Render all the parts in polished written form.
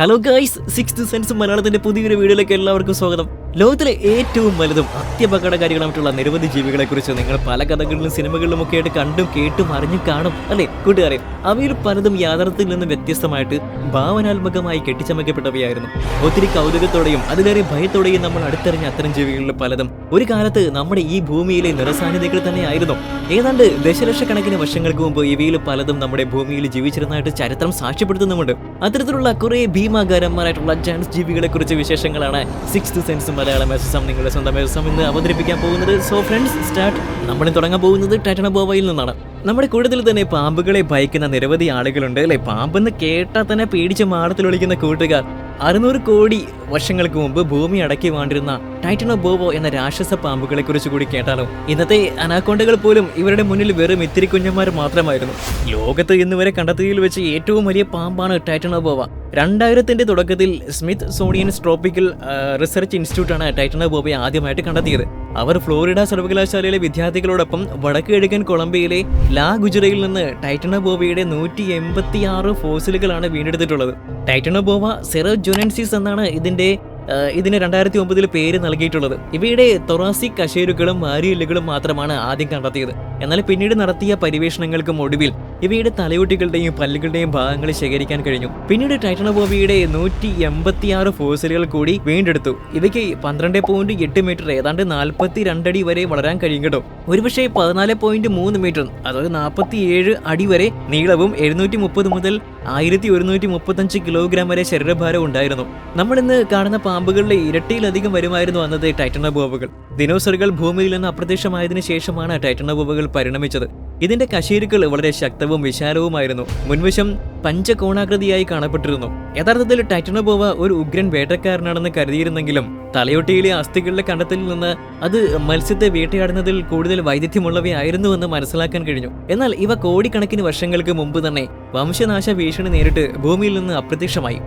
Hello guys, sixth sense മലയാളത്തിന്റെ പുതിയൊരു വീഡിയോയിലേക്ക് എല്ലാവർക്കും സ്വാഗതം. ലോകത്തിലെ ഏറ്റവും വലുതും അത്യപകടകാരികളുമായിട്ടുള്ള നിരവധി ജീവികളെ കുറിച്ച് നിങ്ങൾ പല കഥകളിലും സിനിമകളിലും ഒക്കെ ആയിട്ട് കണ്ടും കേട്ടും അറിഞ്ഞും കാണും അല്ലെ കൂട്ടുകാരെ? അവയിൽ പലതും യാഥാർത്ഥ്യത്തിൽ നിന്നും വ്യത്യസ്തമായിട്ട് ഭാവനാത്മകമായി കെട്ടിച്ചമയ്ക്കപ്പെട്ടവയായിരുന്നു. ഒത്തിരി കൗതുകത്തോടെയും അതിലേറെ ഭയത്തോടെയും നമ്മൾ അടുത്തറിഞ്ഞ അത്തരം ജീവികളിൽ പലതും ഒരു കാലത്ത് നമ്മുടെ ഈ ഭൂമിയിലെ നിറസാന്നിധ്യങ്ങൾ തന്നെയായിരുന്നു. ഏതാണ്ട് ദശലക്ഷക്കണക്കിന് വർഷങ്ങൾക്ക് മുമ്പ് ഇവയിൽ പലതും നമ്മുടെ ഭൂമിയിൽ ജീവിച്ചിരുന്നതായിട്ട് ചരിത്രം സാക്ഷ്യപ്പെടുത്തുന്നുമുണ്ട്. അത്തരത്തിലുള്ള കുറെ ഭീമാകാരന്മാരായിട്ടുള്ള ജാൻസ് ജീവികളെ കുറിച്ച് വിശേഷങ്ങളാണ് സിക്സ്ത് സെൻസ് മലയാളം എസ്എം നിങ്ങളുടെ സ്വന്തം എസ്എം ഇന്ന് അവതരിപ്പിക്കാൻ പോകുന്നത്. So friends, start. നമ്മൾ തുടങ്ങാൻ പോകുന്നത് ടൈറ്റനോബോവയിൽ നിന്നാണ്. നമ്മുടെ കൂടുതൽ തന്നെ പാമ്പുകളെ ഭയക്കുന്ന നിരവധി ആളുകളുണ്ട് അല്ലെ? പാമ്പെന്ന് കേട്ടാൽ തന്നെ പേടിച്ച് മാടത്തിൽ വിളിക്കുന്ന കൂട്ടുകാർ. 600 കോടി വർഷങ്ങൾക്ക് മുമ്പ് ഭൂമി അടക്കി വാണ്ടിരുന്ന ടൈറ്റനോബോവോ എന്ന രാക്ഷസ പാമ്പുകളെ കുറിച്ച് കൂടി കേട്ടാലോ? ഇന്നത്തെ അനാക്കോണ്ടകൾ പോലും ഇവരുടെ മുന്നിൽ വെറും ഇത്തിരി കുഞ്ഞന്മാർ മാത്രമായിരുന്നു. ലോകത്ത് ഇന്നുവരെ കണ്ടെത്തിയതിൽ വെച്ച് ഏറ്റവും വലിയ പാമ്പാണ് ടൈറ്റനോബോവ. 2000ന്റെ തുടക്കത്തിൽ സ്മിത്ത് സോണിയൻ ട്രോപ്പിക്കൽ റിസർച്ച് ഇൻസ്റ്റിറ്റ്യൂട്ടാണ് ടൈറ്റനോബോവയെ ആദ്യമായിട്ട് കണ്ടെത്തിയത്. അവർ ഫ്ലോറിഡ സർവകലാശാലയിലെ വിദ്യാർത്ഥികളോടൊപ്പം വടക്ക് കിഴക്കൻ കൊളംബിയയിലെ ലാ ഗുജറയിൽ നിന്ന് ടൈറ്റനോബോവയുടെ 186 ഫോസിലുകളാണ് വീണ്ടെടുത്തിട്ടുള്ളത്. ടൈറ്റനോബോവ സെറോജൊനൻസിസ് എന്നാണ് ഇതിന് 2009 പേര് നൽകിയിട്ടുള്ളത്. ഇവയുടെ തൊറാസിക് കശേരുക്കളും വാരിയെല്ലുകളും മാത്രമാണ് ആദ്യം കണ്ടെത്തിയത്. എന്നാൽ പിന്നീട് നടത്തിയ പര്യവേഷണങ്ങൾക്കും ഒടുവിൽ ഇവയുടെ തലയോട്ടികളുടെയും പല്ലുകളുടെയും ഭാഗങ്ങൾ ശേഖരിക്കാൻ കഴിഞ്ഞു. പിന്നീട് ടൈറ്റനോബോവയുടെ 186 ഫോസിലുകൾ കൂടി വീണ്ടെടുത്തു. ഇവയ്ക്ക് 12.8 മീറ്റർ, ഏതാണ്ട് 42 അടി വരെ വളരാൻ കഴിയും കേട്ടോ. ഒരുപക്ഷെ 14.3 മീറ്റർ, അതായത് 47 അടി വരെ നീളവും 730 മുതൽ 1135 കിലോഗ്രാം വരെ ശരീരഭാരം ഉണ്ടായിരുന്നു. നമ്മൾ ഇന്ന് കാണുന്ന പാമ്പുകളുടെ ഇരട്ടിയിലധികം വരുമായിരുന്നു അന്നത്തെ ടൈറ്റനോബോവകൾ. ദിനോസറുകൾ ഭൂമിയിൽ നിന്ന് അപ്രത്യക്ഷമായതിനു ശേഷമാണ് ടൈറ്റനോബോവകൾ പരിണമിച്ചത്. ഇതിന്റെ കശേരുക്കൾ വളരെ ശക്തവും വിശാലവുമായിരുന്നു. മുൻവശം പഞ്ചകോണാകൃതിയായി കാണപ്പെട്ടിരുന്നു. യഥാർത്ഥത്തിൽ ടൈറ്റനോബോവ ഒരു ഉഗ്രൻ വേട്ടക്കാരനാണെന്ന് കരുതിയിരുന്നെങ്കിലും തലയൊട്ടിയിലെ അസ്ഥികളുടെ കണ്ടെത്തലിൽ നിന്ന് അത് മത്സ്യത്തെ വേട്ടയാടുന്നതിൽ കൂടുതൽ വൈദഗ്ധ്യമുള്ളവയായിരുന്നുവെന്ന് മനസ്സിലാക്കാൻ കഴിഞ്ഞു. എന്നാൽ ഇവ കോടിക്കണക്കിന് വർഷങ്ങൾക്ക് മുമ്പ് തന്നെ വംശനാശ ഭീഷണി നേരിട്ട് ഭൂമിയിൽ നിന്ന് അപ്രത്യക്ഷമായി.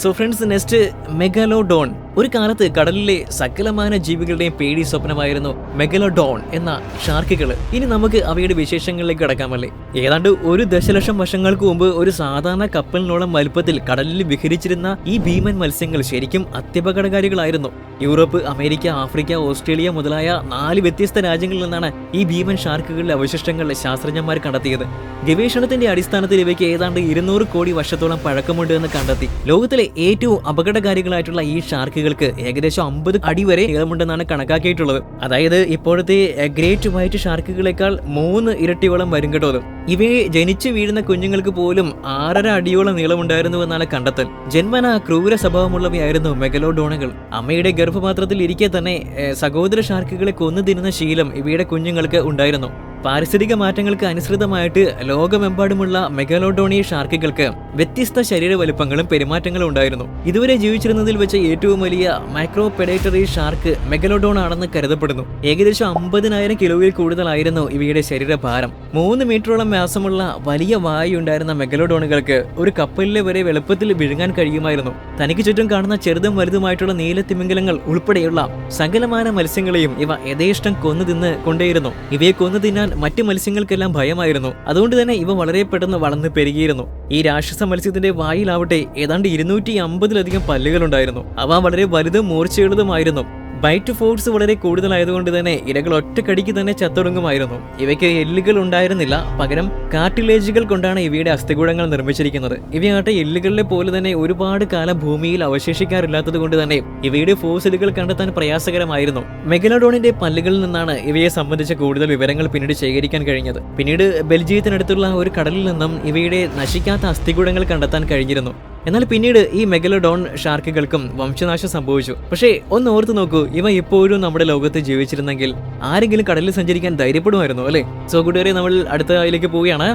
So friends, next megalodon. ഒരു കാലത്ത് കടലിലെ സകലമാന ജീവികളുടെയും പേടി സ്വപ്നമായിരുന്നു മെഗലോഡോൺ എന്ന ഷാർക്കുകൾ. ഇനി നമുക്ക് അവയുടെ വിശേഷങ്ങളിലേക്ക് കടക്കാമല്ലേ? ഏതാണ്ട് 1 ദശലക്ഷം വർഷങ്ങൾക്ക് മുമ്പ് ഒരു സാധാരണ കപ്പലിനോളം വലുപ്പത്തിൽ കടലിൽ വിഹരിച്ചിരുന്ന ഈ ഭീമൻ മത്സ്യങ്ങൾ ശരിക്കും അത്യപകടകാരികളായിരുന്നു. യൂറോപ്പ്, അമേരിക്ക, ആഫ്രിക്ക, ഓസ്ട്രേലിയ മുതലായ 4 വ്യത്യസ്ത രാജ്യങ്ങളിൽ നിന്നാണ് ഈ ഭീമൻ ഷാർക്കുകളുടെ അവശിഷ്ടങ്ങൾ ശാസ്ത്രജ്ഞന്മാർ കണ്ടെത്തിയത്. ഗവേഷണത്തിന്റെ അടിസ്ഥാനത്തിൽ ഇവയ്ക്ക് ഏതാണ്ട് 200 കോടി വർഷത്തോളം പഴക്കമുണ്ട് എന്ന് കണ്ടെത്തി. ലോകത്തിലെ ഏറ്റവും അപകടകാരികളായിട്ടുള്ള ഈ ഷാർക്കുകൾക്ക് ഏകദേശം 50 അടി വരെ നീളമുണ്ടെന്നാണ് കണക്കാക്കിയിട്ടുള്ളത്. അതായത് ഇപ്പോഴത്തെ ഗ്രേറ്റ് വൈറ്റ് ഷാർക്കുകളെക്കാൾ 3 ഇരട്ടിയോളം വരും കേട്ടോ. ഇവയെ ജനിച്ചു വീഴുന്ന കുഞ്ഞുങ്ങൾക്ക് പോലും 6.5 അടിയോളം നീളമുണ്ടായിരുന്നുവെന്നാണ് കണ്ടെത്തൽ. ജന്മന ക്രൂര സ്വഭാവമുള്ളവയായിരുന്നു മെഗലോഡോണുകൾ. അമ്മയുടെ ഗർഭപാത്രത്തിൽ ഇരിക്കെ തന്നെ സഹോദര ഷാർക്കുകളെ കൊന്നു തിന്നുന്ന ശീലം ഇവയുടെ കുഞ്ഞുങ്ങൾക്ക് ഉണ്ടായിരുന്നു. പാരിസ്ഥിതിക മാറ്റങ്ങൾക്ക് അനുസൃതമായിട്ട് ലോകമെമ്പാടുമുള്ള മെഗലോഡോണിയ ഷാർക്കുകൾക്ക് വ്യത്യസ്ത ശരീര വലുപ്പങ്ങളും പെരുമാറ്റങ്ങളും ഉണ്ടായിരുന്നു. ഇതുവരെ ജീവിച്ചിരുന്നതിൽ വെച്ച് ഏറ്റവും വലിയ മൈക്രോ പെഡേറ്ററി ഷാർക്ക് മെഗലോഡോൺ ആണെന്ന് കരുതപ്പെടുന്നു. ഏകദേശം 50,000 കിലോയിൽ കൂടുതലായിരുന്നു ഇവയുടെ ശരീരഭാരം. 3 മീറ്ററോളം വ്യാസമുള്ള വലിയ വായുണ്ടായിരുന്ന മെഗലോഡോണുകൾക്ക് ഒരു കപ്പലിലെ വരെ എളുപ്പത്തിൽ വിഴുങ്ങാൻ കഴിയുമായിരുന്നു. തനിക്ക് ചുറ്റും കാണുന്ന ചെറുതും വലുതുമായിട്ടുള്ള നീലത്തിമിംഗലങ്ങൾ ഉൾപ്പെടെയുള്ള സകലമാന മത്സ്യങ്ങളെയും ഇവ യഥേഷ്ടം കൊന്നു തിന്ന് കൊണ്ടേയിരുന്നു. ഇവയെ കൊന്നു തിന്നാൻ മറ്റ് മത്സ്യങ്ങൾക്കെല്ലാം ഭയമായിരുന്നു. അതുകൊണ്ട് തന്നെ ഇവ വളരെ പെട്ടെന്ന് വളർന്ന് പെരുകിയിരുന്നു. ഈ രാക്ഷസ മത്സ്യത്തിന്റെ വായിലാവട്ടെ ഏതാണ്ട് 250-ലധികം പല്ലുകളുണ്ടായിരുന്നു. അവ വളരെ വലുതും മൂർച്ചയുള്ളതുമായിരുന്നു. ബൈറ്റ് ഫോഴ്സ് വളരെ കൂടുതലായതുകൊണ്ട് തന്നെ ഇരകൾ ഒറ്റക്കടിക്ക് തന്നെ ചത്തൊടുങ്ങുമായിരുന്നു. ഇവയ്ക്ക് എല്ലുകൾ ഉണ്ടായിരുന്നില്ല, പകരം കാർട്ടിലേജുകൾ കൊണ്ടാണ് ഇവയുടെ അസ്ഥികൂടങ്ങൾ നിർമ്മിച്ചിരിക്കുന്നത്. ഇവയാട്ടെ എല്ലുകളിലെ പോലെ തന്നെ ഒരുപാട് കാലം ഭൂമിയിൽ അവശേഷിക്കാറില്ലാത്തത് കൊണ്ട് തന്നെ ഇവയുടെ ഫോസിലുകൾ കണ്ടെത്താൻ പ്രയാസകരമായിരുന്നു. മെഗലോഡോണിന്റെ പല്ലുകളിൽ നിന്നാണ് ഇവയെ സംബന്ധിച്ച കൂടുതൽ വിവരങ്ങൾ പിന്നീട് ശേഖരിക്കാൻ കഴിഞ്ഞത്. പിന്നീട് ബെൽജിയത്തിനടുത്തുള്ള ഒരു കടലിൽ നിന്നും ഇവയുടെ നശിക്കാത്ത അസ്ഥികൂടങ്ങൾ കണ്ടെത്താൻ കഴിഞ്ഞിരുന്നു. എന്നാൽ പിന്നീട് ഈ മെഗലോഡോൺ ഷാർക്കുകൾക്കും വംശനാശം സംഭവിച്ചു. പക്ഷേ ഒന്ന് ഓർത്തു നോക്കൂ, ഇവ ഇപ്പോഴും നമ്മുടെ ലോകത്ത് ജീവിച്ചിരുന്നെങ്കിൽ ആരെങ്കിലും കടലിൽ സഞ്ചരിക്കാൻ ധൈര്യപ്പെടുമായിരുന്നു അല്ലേ? സോ കൂട്ടുകാരെ, നമ്മൾ അടുത്ത അതിലേക്ക് പോവുകയാണ്.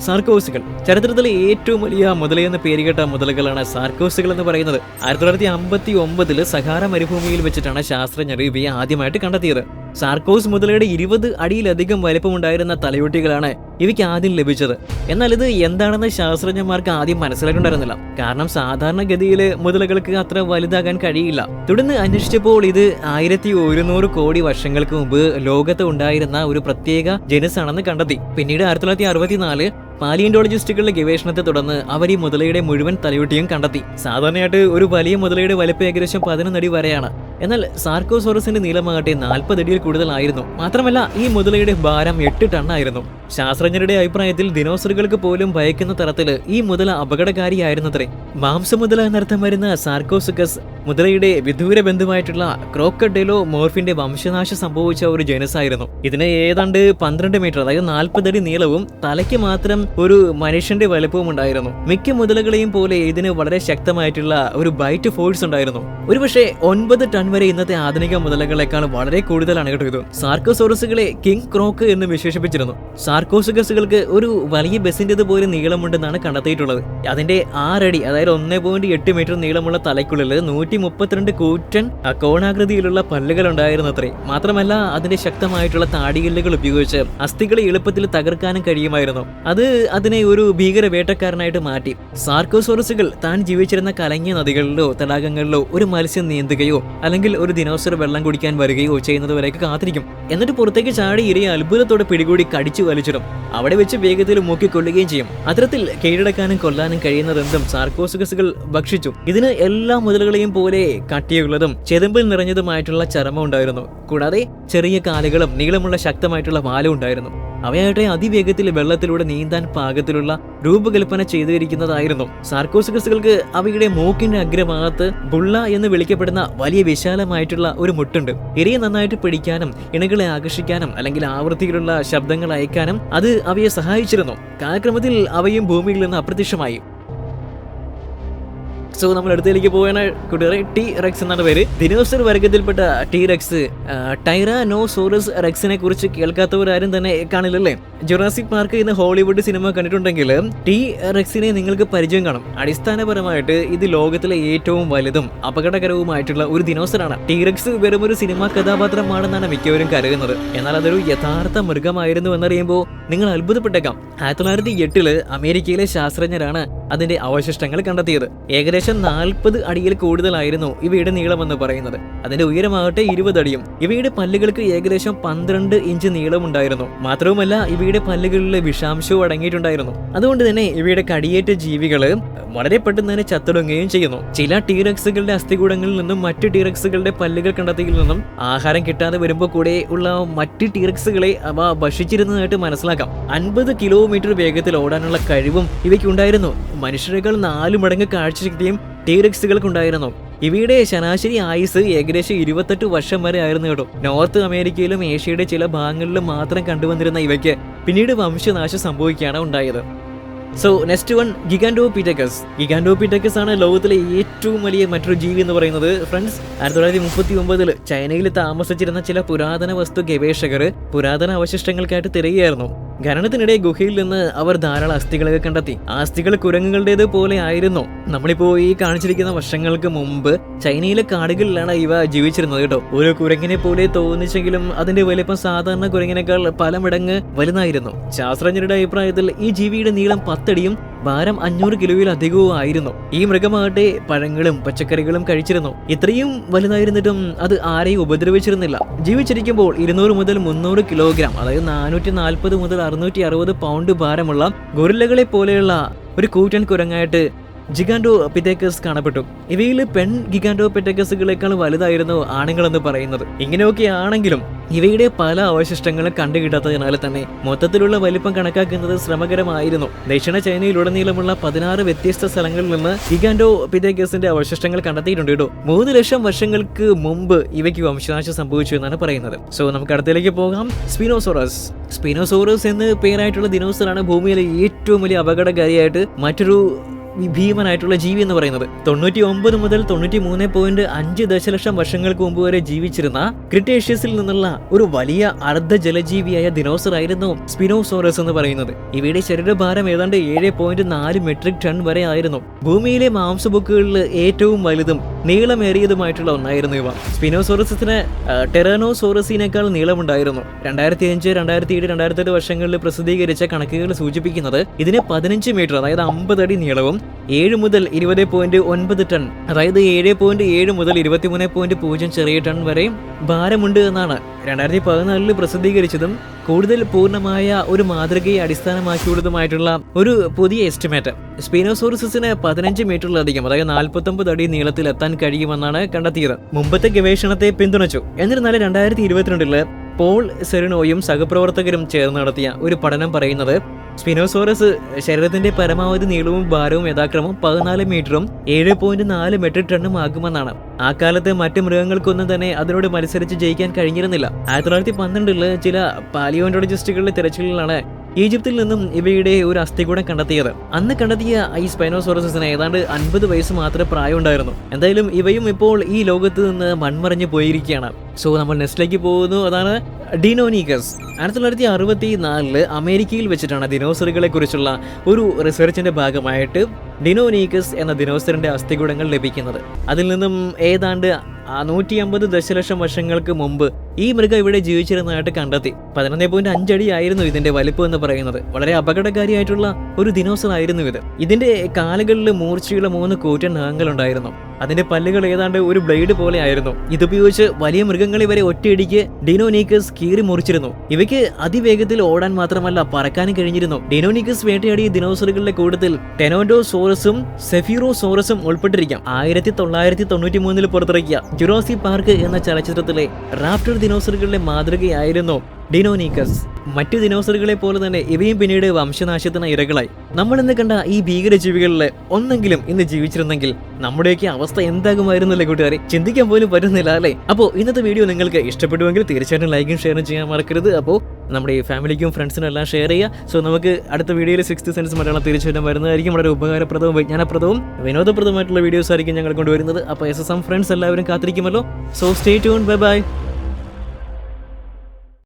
സാർക്കോസുകൾ. ചരിത്രത്തിലെ ഏറ്റവും വലിയ മുതലയെന്ന് പേരുകേട്ട മുതലകളാണ് സാർക്കോസുകൾ എന്ന് പറയുന്നത്. 1959 സഹാറ മരുഭൂമിയിൽ വെച്ചിട്ടാണ് ശാസ്ത്രജ്ഞർ ഇവയെ ആദ്യമായിട്ട് കണ്ടെത്തിയത്. സാർക്കോസ് മുതലയുടെ 20 അടിയിലധികം വലിപ്പമുണ്ടായിരുന്ന തലയോട്ടികളാണ് ഇവയ്ക്ക് ആദ്യം ലഭിച്ചത്. എന്നാൽ ഇത് എന്താണെന്ന് ശാസ്ത്രജ്ഞന്മാർക്ക് ആദ്യം മനസ്സിലായിട്ടുണ്ടായിരുന്നില്ല. കാരണം സാധാരണഗതിയിൽ മുതലകൾക്ക് അത്ര വലുതാകാൻ കഴിയില്ല. തുടർന്ന് അന്വേഷിച്ചപ്പോൾ ഇത് 1100 കോടി വർഷങ്ങൾക്ക് മുമ്പ് ലോകത്ത് ഉണ്ടായിരുന്ന ഒരു പ്രത്യേക ജനുസ് ആണെന്ന് കണ്ടെത്തി. പിന്നീട് 1964 പാലിയന്റോളജിസ്റ്റുകളുടെ ഗവേഷണത്തെ തുടർന്ന് അവർ ഈ മുതലയുടെ മുഴുവൻ തലയൊട്ടിയും കണ്ടെത്തി. സാധാരണയായിട്ട് ഒരു വലിയ മുതലയുടെ വലിപ്പം ഏകദേശം 11 അടി വരെയാണ്. എന്നാൽ സാർക്കോസോറസിന്റെ നീളമാകട്ടെ 40 അടിയിൽ കൂടുതലായിരുന്നു. മാത്രമല്ല ഈ മുതലയുടെ ഭാരം 8 ടണ്ണായിരുന്നു. ശാസ്ത്രജ്ഞരുടെ അഭിപ്രായത്തിൽ ദിനോസറുകൾക്ക് പോലും ഭയക്കുന്ന തരത്തിൽ ഈ മുതല അപകടകാരിയായിരുന്നത്രേ. മാംസമുതല എന്നർത്ഥം വരുന്ന സാർക്കോസുക്കസ് മുതലയുടെ വിദൂര ബന്ധുവായിട്ടുള്ള ക്രോക്കഡൈലോ മോർഫിന്റെ വംശനാശം സംഭവിച്ച ഒരു ജനസ് ആയിരുന്നു. ഇതിന് ഏതാണ്ട് 12 മീറ്റർ, അതായത് 40 അടി നീളവും തലയ്ക്ക് മാത്രം ഒരു മനുഷ്യന്റെ വലുപ്പവും ഉണ്ടായിരുന്നു. മിക്ക മുതലകളെയും പോലെ ഇതിന് വളരെ ശക്തമായിട്ടുള്ള ഒരു ബൈറ്റ് ഫോഴ്സ് ഉണ്ടായിരുന്നു. ഒരുപക്ഷെ 9 ടൺ വരെ ഇന്നത്തെ ആധുനിക മുതലകളെക്കാൾ വളരെ കൂടുതലാണ് കേട്ടോ ഇത്. സാർക്കോസോറസുകളെ കിങ് ക്രോക്ക് എന്ന് വിശേഷിപ്പിച്ചിരുന്നു. സാർക്കോസുകസുകൾക്ക് ഒരു വലിയ ബസിന്റേത് പോലെ നീളമുണ്ടെന്നാണ് കണ്ടെത്തിയിട്ടുള്ളത്. അതിന്റെ 6 അടി, അതായത് 1.8 മീറ്റർ നീളമുള്ള തലയ്ക്കുള്ളിൽ 132 കൂറ്റൻ കോണാകൃതിയിലുള്ള പല്ലുകൾ ഉണ്ടായിരുന്നത്രേ. മാത്രമല്ല അതിന്റെ ശക്തമായിട്ടുള്ള താടിയെല്ലുകൾ ഉപയോഗിച്ച് അസ്ഥികളെ എളുപ്പത്തിൽ തകർക്കാനും കഴിയുമായിരുന്നു. അത് അതിനെ ഒരു ഭീകര വേട്ടക്കാരനായിട്ട് മാറ്റി. സാർക്കോസോറസുകൾ താൻ ജീവിച്ചിരുന്ന കലങ്ങിയ നദികളിലോ തടാകങ്ങളിലോ ഒരു മത്സ്യം നീന്തുകയോ അല്ലെങ്കിൽ ഒരു ദിനോസർ വെള്ളം കുടിക്കാൻ വരികയോ ചെയ്യുന്നതുവരെയൊക്കെ കാത്തിരിക്കും. എന്നിട്ട് പുറത്തേക്ക് ചാടി ഇരയെ അത്ഭുതത്തോടെ പിടികൂടി കടിച്ചു വലിച്ചിടും. അവിടെ വെച്ച് വേഗത്തിൽ മൂക്കിക്കൊള്ളുകയും ചെയ്യും. അത്തരത്തിൽ കീഴടക്കാനും കൊല്ലാനും കഴിയുന്നതെന്തും സാർക്കോസുകസുകൾ ഭക്ഷിച്ചു. ഇതിന് എല്ലാ മുതലുകളെയും പോലെ കട്ടിയുള്ളതും ചെതുമ്പിൽ നിറഞ്ഞതുമായിട്ടുള്ള ചർമ്മം ഉണ്ടായിരുന്നു. കൂടാതെ ചെറിയ കാലുകളും നീളമുള്ള ശക്തമായിട്ടുള്ള വാലും ഉണ്ടായിരുന്നു. അവയായിട്ട് അതിവേഗത്തിൽ വെള്ളത്തിലൂടെ നീന്താൻ പാകത്തിലുള്ള രൂപകൽപ്പന ചെയ്തിരിക്കുന്നതായിരുന്നു. സാർക്കോസുകസുകൾക്ക് അവയുടെ മൂക്കിന്റെ അഗ്രഭാഗത്ത് ബുള്ള എന്ന് വിളിക്കപ്പെടുന്ന വലിയ വിശാലമായിട്ടുള്ള ഒരു മുട്ടുണ്ട്. ഇരയെ നന്നായിട്ട് പിടിക്കാനും ഇണകളെ ആകർഷിക്കാനും അല്ലെങ്കിൽ ആവൃത്തിയിലുള്ള ശബ്ദങ്ങൾ അയക്കാനും അത് അവയെ സഹായിച്ചിരുന്നു. കാലക്രമത്തിൽ അവയും ഭൂമിയിൽ നിന്ന് അപ്രത്യക്ഷമായി. സോ നമ്മൾ അടുത്തേക്ക് പോവുകയാണ് കൂട്ടുകാരെ. ടി റെക്സ് എന്നാണ് പേര്. ദിനോസർ വർഗത്തിൽപ്പെട്ട ടി റെക്സ്, ടൈറാനോസോറസ് റെക്സിനെ കുറിച്ച് കേൾക്കാത്തവരാരും തന്നെ കാണില്ലല്ലേ. ജുറാസിക് പാർക്ക് എന്ന ഹോളിവുഡ് സിനിമ കണ്ടിട്ടുണ്ടെങ്കിൽ ടി റെക്സിനെ നിങ്ങൾക്ക് പരിചയം കാണും. അടിസ്ഥാനപരമായിട്ട് ഇത് ലോകത്തിലെ ഏറ്റവും വലുതും അപകടകരവുമായിട്ടുള്ള ഒരു ദിനോസറാണ്. ടി റെക്സ് വെറും ഒരു സിനിമാ കഥാപാത്രമാണെന്നാണ് മിക്കവരും കരുതുന്നത്. എന്നാൽ അതൊരു യഥാർത്ഥ മൃഗമായിരുന്നു എന്നറിയുമ്പോൾ നിങ്ങൾ അത്ഭുതപ്പെട്ടേക്കാം. 1908 അമേരിക്കയിലെ ശാസ്ത്രജ്ഞരാണ് അതിന്റെ അവശിഷ്ടങ്ങൾ കണ്ടെത്തിയത്. ഏകദേശം 40 അടിയിൽ കൂടുതലായിരുന്നു ഇവയുടെ നീളമെന്ന് പറയുന്നത്. അതിന്റെ ഉയരമാകട്ടെ 20 അടിയും. ഇവയുടെ പല്ലുകൾക്ക് ഏകദേശം 12 ഇഞ്ച് നീളമുണ്ടായിരുന്നു. മാത്രവുമല്ല ഇവയുടെ പല്ലുകളിൽ വിഷാംശവും അടങ്ങിയിട്ടുണ്ടായിരുന്നു. അതുകൊണ്ട് തന്നെ ഇവയുടെ കടിയേറ്റ ജീവികള് വളരെ പെട്ടെന്ന് തന്നെ ചത്തൊടുങ്ങുകയും ചെയ്യുന്നു. ചില ടീറക്സുകളുടെ അസ്ഥികൂടങ്ങളിൽ നിന്നും മറ്റ് ടീറക്സുകളുടെ പല്ലുകൾ കണ്ടെത്തിയിൽ നിന്നും ആഹാരം കിട്ടാതെ വരുമ്പോൾ കൂടെ ഉള്ള മറ്റ് ടീറക്സുകളെ അവ ഭക്ഷിച്ചിരുന്നതായിട്ട് മനസ്സിലാക്കാം. 50 കിലോമീറ്റർ വേഗത്തിൽ ഓടാനുള്ള കഴിവും ഇവയ്ക്കുണ്ടായിരുന്നു. മനുഷ്യരെക്കാൾ 4 മടങ്ങ് കാഴ്ചശക്തിയും ടീറക്സുകൾക്കുണ്ടായിരുന്നു. ഇവയുടെ ശരാശരി ആയുസ് ഏകദേശം 28 വർഷം വരെ ആയിരുന്നു കേട്ടോ. നോർത്ത് അമേരിക്കയിലും ഏഷ്യയുടെ ചില ഭാഗങ്ങളിലും മാത്രം കണ്ടുവന്നിരുന്ന ഇവയ്ക്ക് പിന്നീട് വംശനാശം സംഭവിക്കുകയാണ് ഉണ്ടായത്. So next one, gigantopithecus. Gigantopithecus ആണ് ലോകത്തിലെ ഏറ്റവും വലിയ മറ്റൊരു ജീവി എന്ന് പറയുന്നത്. ഫ്രണ്ട്സ്, 1939 ചൈനയിൽ താമസിച്ചിരുന്ന ചില പുരാതന വസ്തു ഗവേഷകർ പുരാതന അവശിഷ്ടങ്ങൾക്കായിട്ട് തിരയുകയായിരുന്നു. ഖനനത്തിനിടെ ഗുഹയിൽ നിന്ന് അവർ ധാരാളം അസ്ഥികളൊക്കെ കണ്ടെത്തി. ആ അസ്ഥികൾ കുരങ്ങുകളുടേത് പോലെ ആയിരുന്നു. നമ്മളിപ്പോ ഈ കാണിച്ചിരിക്കുന്ന വർഷങ്ങൾക്ക് മുമ്പ് ചൈനയിലെ കാടുകളിലാണ് ഇവ ജീവിച്ചിരുന്നത് കേട്ടോ. ഒരു കുരങ്ങിനെ പോലെ തോന്നിച്ചെങ്കിലും അതിന്റെ വലിപ്പം സാധാരണ കുരങ്ങിനേക്കാൾ പല മടങ്ങ് വലുതായിരുന്നു. ശാസ്ത്രജ്ഞരുടെ അഭിപ്രായത്തിൽ ഈ ജീവിയുടെ നീളം 10 അടിയും ഭാരം 500 കിലോയിലധികവും ആയിരുന്നു. ഈ മൃഗമാകട്ടെ പഴങ്ങളും പച്ചക്കറികളും കഴിച്ചിരുന്നു. ഇത്രയും വലുതായിരുന്നിട്ടും അത് ആരെയും ഉപദ്രവിച്ചിരുന്നില്ല. ജീവിച്ചിരിക്കുമ്പോൾ 200 മുതൽ 300 കിലോഗ്രാം, അതായത് 440 മുതൽ 660 പൗണ്ട് ഭാരമുള്ള ഗൊറില്ലകളെ പോലെയുള്ള ഒരു കൂറ്റൻ കുരങ്ങായിട്ട് ജിഗാൻഡോപിറ്റെക്കസ് കാണപ്പെട്ടു. ഇവയിൽ പെൺ ഗിഗാൻഡോപിറ്റെക്കസുകളെക്കാൾ വലുതായിരുന്നു ആണുങ്ങളെന്ന് പറയുന്നത്. ഇങ്ങനെയൊക്കെ ആണെങ്കിലും ഇവയുടെ പല അവശിഷ്ടങ്ങളും കണ്ടുകിട്ടാത്തതിനാൽ തന്നെ മൊത്തത്തിലുള്ള വലിപ്പം കണക്കാക്കുന്നത് ശ്രമകരമായിരുന്നു. ദക്ഷിണ ചൈനയിലുടനീളമുള്ള 16 വ്യത്യസ്ത സ്ഥലങ്ങളിൽ നിന്ന് ഗിഗാൻഡോപിറ്റെക്കസിന്റെ അവശിഷ്ടങ്ങൾ കണ്ടെത്തിയിട്ടുണ്ട് കേട്ടോ. 3 ലക്ഷം വർഷങ്ങൾക്ക് മുമ്പ് ഇവയ്ക്ക് വംശനാശം സംഭവിച്ചു എന്നാണ് പറയുന്നത്. സോ നമുക്ക് അടുത്തേക്ക് പോകാം. സ്പിനോസോറസ്. സ്പിനോസോറസ് എന്ന് പേരായിട്ടുള്ള ദിനോസറാണ് ഭൂമിയിലെ ഏറ്റവും വലിയ അപകടകാരിയായിട്ട് മറ്റൊരു ഭീമനായിട്ടുള്ള ജീവി എന്ന് പറയുന്നത്. 99 മുതൽ 93.5 ദശലക്ഷം വർഷങ്ങൾക്ക് മുമ്പ് വരെ ജീവിച്ചിരുന്ന ക്രിട്ടേഷ്യസിൽ നിന്നുള്ള ഒരു വലിയ അർദ്ധ ജലജീവിയായ ദിനോസർ ആയിരുന്നു സ്പിനോസോറസ് എന്ന് പറയുന്നത്. ഇവയുടെ ശരീരഭാരം ഏതാണ്ട് 7.4 മെട്രിക് ടൺ വരെ ആയിരുന്നു. ഭൂമിയിലെ മാംസബുക്കുകളിൽ ഏറ്റവും വലുതും നീളമേറിയതുമായിട്ടുള്ള ഒന്നായിരുന്നു ഇവ. സ്പിനോസോറസിന് ടെറാനോസോറസിനേക്കാൾ നീളമുണ്ടായിരുന്നു. 2005, 2007, 2008 വർഷങ്ങളിൽ പ്രസിദ്ധീകരിച്ച കണക്കുകൾ സൂചിപ്പിക്കുന്നത് ഇതിന് 15 മീറ്റർ, അതായത് 50 അടി നീളവും 7 മുതൽ 20.9 ടൺ, അതായത് 7.7 മുതൽ 23.0 ചെറിയ ടൺ വരെ ഭാരമുണ്ട് എന്നാണ്. 2014 പ്രസിദ്ധീകരിച്ചതും കൂടുതൽ പൂർണ്ണമായ ഒരു മാതൃകയെ അടിസ്ഥാനമാക്കിയുള്ളതുമായിട്ടുള്ള ഒരു പുതിയ എസ്റ്റിമേറ്റ് സ്പിനോസോറസിന് 15 മീറ്ററിലധികം, അതായത് 49 അടി നീളത്തിൽ എത്താൻ കഴിയുമെന്നാണ് കണ്ടെത്തിയത്. മുമ്പത്തെ ഗവേഷണത്തെ പിന്തുണച്ചു. എന്നിരുന്നാലും 2022 പോൾ സെറിനോയും സഹപ്രവർത്തകരും ചേർന്ന് നടത്തിയ ഒരു പഠനം പറയുന്നത് സ്പിനോസോറസ് ശരീരത്തിന്റെ പരമാവധി നീളവും ഭാരവും യഥാക്രമം 14 മീറ്ററും 7.4 മെട്രിക് ടണ്ണും ആകുമെന്നാണ്. ആ കാലത്ത് മറ്റു മൃഗങ്ങൾക്കൊന്നും തന്നെ അതിനോട് മത്സരിച്ച് ജയിക്കാൻ കഴിഞ്ഞിരുന്നില്ല. 1912 ചില പാലിയോന്റോളജിസ്റ്റുകളുടെ തിരച്ചിലിലാണ് ഈജിപ്തിൽ നിന്നും ഇവയുടെ ഒരു അസ്ഥികൂടം കണ്ടെത്തിയത്. അന്ന് കണ്ടെത്തിയ ഈ സ്പൈനോസോറസിന് ഏതാണ്ട് 50 വയസ്സ് മാത്രമേ പ്രായമുണ്ടായിരുന്നു. എന്തായാലും ഇവയും ഇപ്പോൾ ഈ ലോകത്ത് നിന്ന് മൺമറഞ്ഞു പോയിരിക്കുകയാണ്. സോ നമ്മൾ നെക്സ്റ്റിലേക്ക് പോകുന്നു. അതാണ് ഡിനോനീക്കസ്. 1964 അമേരിക്കയിൽ വെച്ചിട്ടാണ് ദിനോസറുകളെ കുറിച്ചുള്ള ഒരു റിസർച്ചിന്റെ ഭാഗമായിട്ട് ഡിനോനീക്കസ് എന്ന ദിനോസറിന്റെ അസ്ഥികൂടങ്ങൾ ലഭിക്കുന്നത്. അതിൽ നിന്നും ഏതാണ്ട് 150 ദശലക്ഷം വർഷങ്ങൾക്ക് മുമ്പ് ഈ മൃഗം ഇവിടെ ജീവിച്ചിരുന്നതായിട്ട് കണ്ടെത്തി. 11.5 അടി ആയിരുന്നു ഇതിന്റെ വലിപ്പം എന്ന് പറയുന്നത്. വളരെ അപകടകാരിയായിട്ടുള്ള ഒരു ദിനോസർ ആയിരുന്നു ഇത്. ഇതിന്റെ കാലുകളിൽ മൂർച്ചയുള്ള 3 കൂറ്റൻ നഖങ്ങളുണ്ടായിരുന്നു. അതിന്റെ പല്ലുകൾ ഏതാണ്ട് ഒരു ബ്ലേഡ് പോലെ ആയിരുന്നു. ഇതുപയോഗിച്ച് വലിയ മൃഗങ്ങളെ വരെ ഒറ്റയടിക്ക് ഡിനോനീക്കസ് കീറി മുറിച്ചിരുന്നു. ഇവയ്ക്ക് അതിവേഗത്തിൽ ഓടാൻ മാത്രമല്ല പറക്കാനും കഴിഞ്ഞിരുന്നു. ഡിനോനീക്കസ് വേട്ടയാടിയ ദിനോസറുകളുടെ കൂട്ടത്തിൽ ടെനോഡോസോറസും സെഫിറോസോറസും ഉൾപ്പെട്ടിരിക്കാം. 1993 പുറത്തിറക്കിയ ജുറാസിക് പാർക്ക് എന്ന ചലച്ചിത്രത്തിലെ റാപ്റ്റർ ദിനോസറുകളുടെ മാതൃകയായിരുന്നു ഡിനോനീക്കസ്. മറ്റു ദിനോസറുകളെ പോലെ തന്നെ ഇവയും പിന്നീട് വംശനാശത്തിന് ഇരകളായി. നമ്മൾ ഇന്ന് കണ്ട ഈ ഭീകരജീവികളിൽ ഒന്നെങ്കിലും ഇന്ന് ജീവിച്ചിരുന്നെങ്കിൽ നമ്മുടെയൊക്കെ അവസ്ഥ എന്താകുമായിരുന്നല്ലേ കൂട്ടുകാരെ? ചിന്തിക്കാൻ പോലും പറ്റുന്നില്ല അല്ലേ? അപ്പോൾ ഇന്നത്തെ വീഡിയോ നിങ്ങൾക്ക് ഇഷ്ടപ്പെടുമെങ്കിൽ തീർച്ചയായിട്ടും ലൈക്കും ഷെയറും ചെയ്യാൻ മറക്കരുത്. അപ്പോൾ നമ്മുടെ ഈ ഫാമിലിക്കും ഫ്രണ്ട്സിനും എല്ലാം ഷെയർ ചെയ്യുക. സോ നമുക്ക് അടുത്ത വീഡിയോയിൽ 6th സെൻസ് മലയാളം തീർച്ചയായിട്ടും വരുന്നതായിരിക്കും. വളരെ ഉപകാരപ്രദവും വിജ്ഞാനപ്രദവും വിനോദപ്രദമായിട്ടുള്ള വീഡിയോസ് ആയിരിക്കും ഞങ്ങൾ കൊണ്ടുവരുന്നത്. അപ്പോൾ SSM ഫ്രണ്ട്സ് എല്ലാവരും കാത്തിരിക്കുമല്ലോ. So stay tune. Bye by.